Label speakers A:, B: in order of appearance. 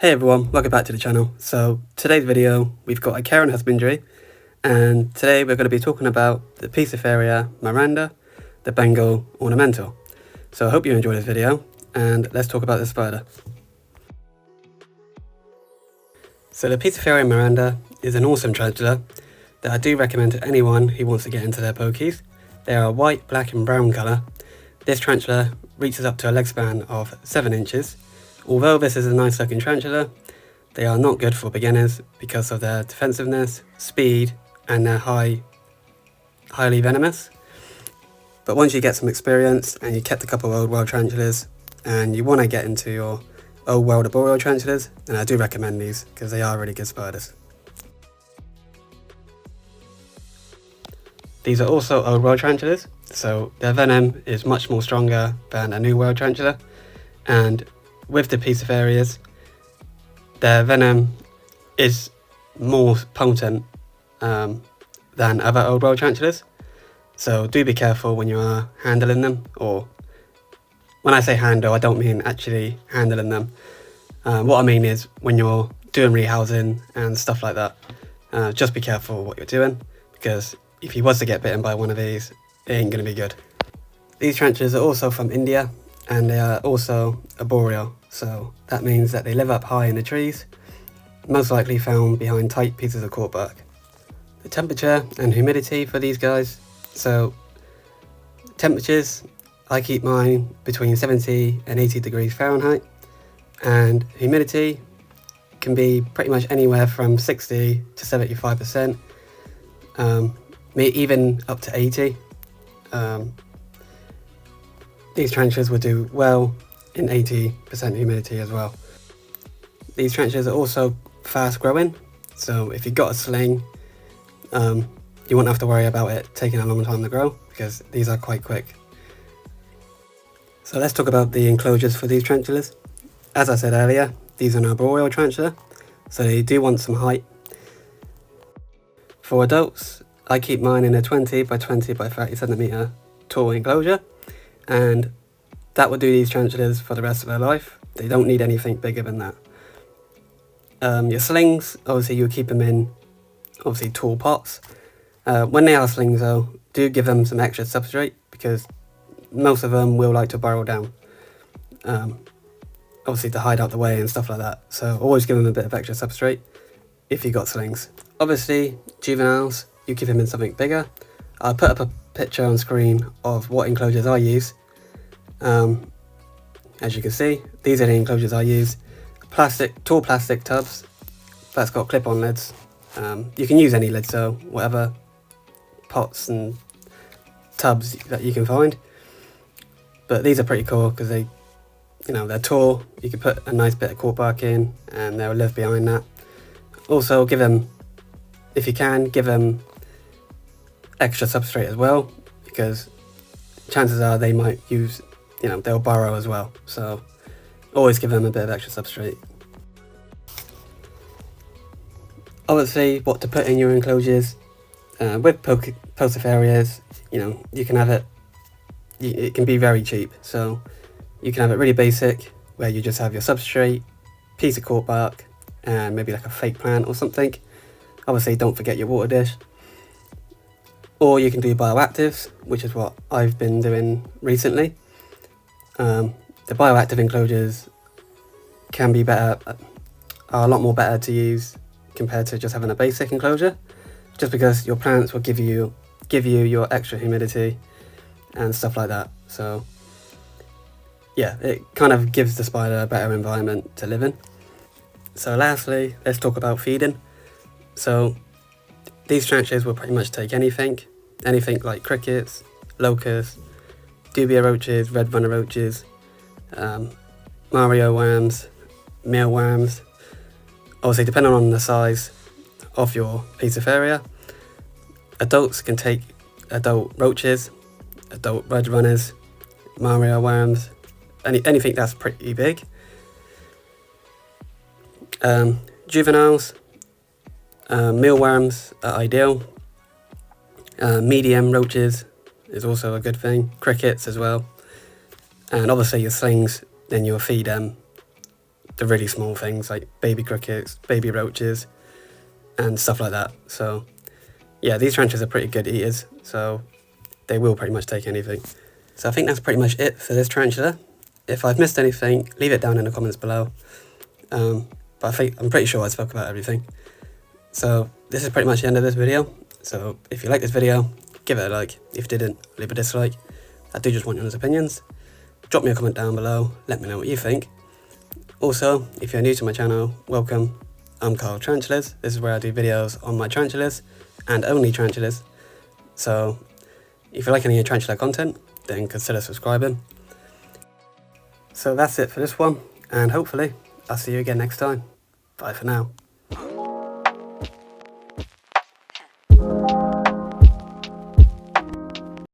A: Hey everyone, welcome back to the channel. So today's video, we've got a care and husbandry, and today we're going to be talking about the Poecilotheria Miranda, the Bengal ornamental. So I hope you enjoy this video, and let's talk about this spider. So the Poecilotheria Miranda is an awesome tarantula that I do recommend to anyone who wants to get into their pokies. They are white, black and brown colour. This tarantula reaches up to a leg span of 7 inches. Although this is a nice looking tarantula, they are not good for beginners because of their defensiveness, speed and they're highly venomous. But once you get some experience and you kept a couple of old world tarantulas and you want to get into your old world arboreal tarantulas, then I do recommend these because they are really good spiders. These are also old world tarantulas, so their venom is much more stronger than a new world tarantula, and with the Poecilotherijas, their venom is more potent than other old world tarantulas, so do be careful when you are handling them. Or when I say handle, I don't mean actually handling them. What I mean is when you're doing rehousing and stuff like that, just be careful what you're doing, because if you was to get bitten by one of these, it ain't going to be good. These tarantulas are also from India, and they are also arboreal, so that means that they live up high in the trees, most likely found behind tight pieces of corkbark. The temperature and humidity for these guys, so temperatures, I keep mine between 70 and 80 degrees Fahrenheit, and humidity can be pretty much anywhere from 60 to 75%, even up to 80. These tarantulas would do well in 80% humidity as well. These tarantulas are also fast growing, so if you've got a sling, you won't have to worry about it taking a long time to grow, because these are quite quick. So let's talk about the enclosures for these tarantulas. As I said earlier, these are an arboreal tarantula, so they do want some height. For adults, I keep mine in a 20 by 20 by 30 centimeter tall enclosure, and that would do these tarantulas for the rest of their life. They don't need anything bigger than that. Your slings, obviously you keep them in tall pots. When they are slings though, do give them some extra substrate, because most of them will like to burrow down, obviously to hide out the way and stuff like that. So always give them a bit of extra substrate if you got slings. Obviously juveniles, you keep them in something bigger. I'll put up a picture on screen of what enclosures I use. As you can see, these are the enclosures I use. Tall plastic tubs that's got clip-on lids. You can use any lids, so whatever pots and tubs that you can find. But these are pretty cool because they're tall. You can put a nice bit of corkbark in and they'll live behind that. Also give them, if you can, give them extra substrate as well, because chances are they might use, they'll burrow as well. So always give them a bit of extra substrate. Obviously, what to put in your enclosures, with Poecilotherias, you can have it, it can be very cheap. So you can have it really basic, where you just have your substrate, piece of corkbark, and maybe like a fake plant or something. Obviously don't forget your water dish. Or you can do bioactives, which is what I've been doing recently. The bioactive enclosures can be better, are a lot more better to use compared to just having a basic enclosure, just because your plants will give you your extra humidity and stuff like that. So yeah, it kind of gives the spider a better environment to live in. So lastly, let's talk about feeding. So these tarantulas will pretty much take anything like crickets, locusts, dubia roaches, red runner roaches, Mario worms, mealworms. Obviously, depending on the size of your Poecilotheria, adults can take adult roaches, adult red runners, Mario worms, anything that's pretty big. Juveniles, mealworms are ideal. Medium roaches is also a good thing. Crickets as well. And obviously your slings, then you'll feed the really small things like baby crickets, baby roaches, and stuff like that. So yeah, these tarantulas are pretty good eaters, so they will pretty much take anything. So I think that's pretty much it for this tarantula. If I've missed anything, leave it down in the comments below. But I'm pretty sure I spoke about everything. So this is pretty much the end of this video. So if you like this video, give it a like. If you didn't, leave a dislike. I do just want your opinions. Drop me a comment down below, let me know what you think. Also, if you're new to my channel, welcome. I'm Carl Tarantulas. This is where I do videos on my tarantulas and only tarantulas. So if you like any tarantula content, then consider subscribing. So that's it for this one, and hopefully I'll see you again next time. Bye for now.